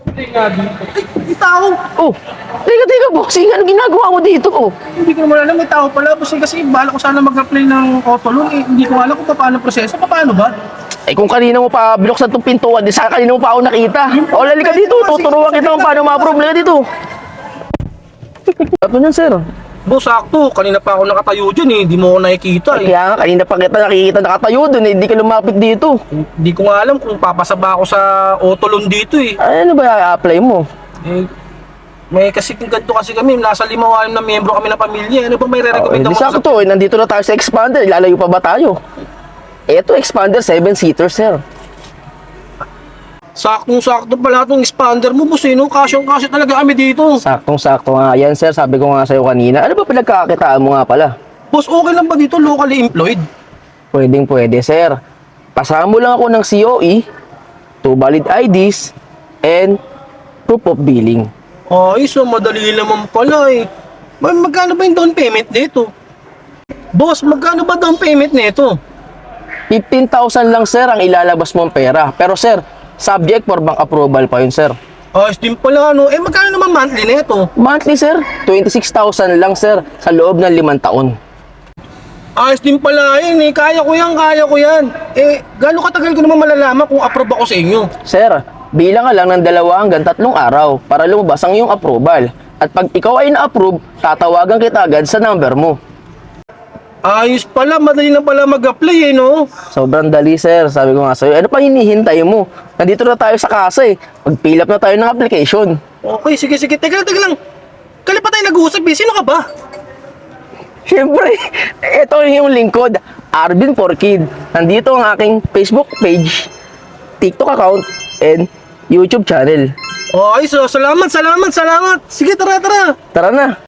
Hindi nga dito. May tao! Oh, teka, bossing, ano ginagawa mo dito? Oh, Hindi ko naman alam, may tao pala. Kasi bala ko sana mag-apply ng auto loan. Hindi ko alam kung paano proseso. Paano ba? eh kung kanina mo pa binuksan tong pintuan, di saka kanina mo pa ako nakita. O, lali ka dito, tuturuan kita kung paano ma-approve. Lali ka dito. Ano yan, sir? Boss, sakto. Kanina pa ako nakatayo dyan eh. Hindi mo ako nakikita eh. Kaya nga, kanina pa kita nakikita nakatayo dun eh, hindi ka lumapit dito. Hindi ko nga alam kung papasaba ako sa auto loan dito eh. Ay, ano ba i-apply mo? Eh, may kasi ganito kasi kami, nasa 5 na miyembro kami ng pamilya. Ano ba may Oh, re-recommend hindi ako sa... sakto eh, nandito na tayo sa expander, lalayo pa ba tayo? Eto, expander 7-seater, sir. Saktong-sakto pala itong expander mo, boss eh, no? Kasyong-kasya talaga kami dito. Saktong-sakto nga. Yan, sir, sabi ko nga sa'yo kanina. Ano ba pinagkakakitaan mo nga pala? Boss, okay lang ba dito locally employed? Pwede, sir. Pasama mo lang ako ng COE, 2 valid IDs, and proof of billing. Ay, so madali naman pala eh. Magkano ba yung down payment nito? Boss, magkano ba down payment nito? 15,000 lang, sir, ang ilalabas mong pera. Pero, sir, subject for bank approval pa yun, sir. Ayos din pala, ano? Eh, magkano naman monthly nito? Monthly, sir, 26,000 lang, sir, sa loob ng 5 taon. Ayos din pala yun eh. Kaya ko yan. Eh, gaano katagal ko naman malalaman kung approve ako sa inyo? Sir, bilang ka lang ng 2 hanggang 3 araw para lumabas ang iyong approval. At pag ikaw ay na-approve, tatawagan kita agad sa number mo. Ayos pala, madali na pala mag-apply eh, no? Sobrang dali, sir. Sabi ko nga sa'yo, ano pa hinihintay mo? Nandito na tayo sa kasa eh. Mag-fill up na tayo ng application. Okay, sige. Teka lang. Kali pa tayo nag-uusap eh. Sino ka ba? Siyempre, ito yung lingkod, Arvin for Kid. Nandito ang aking Facebook page, TikTok account, and YouTube channel. Ayos, salamat. Sige, tara. Tara na!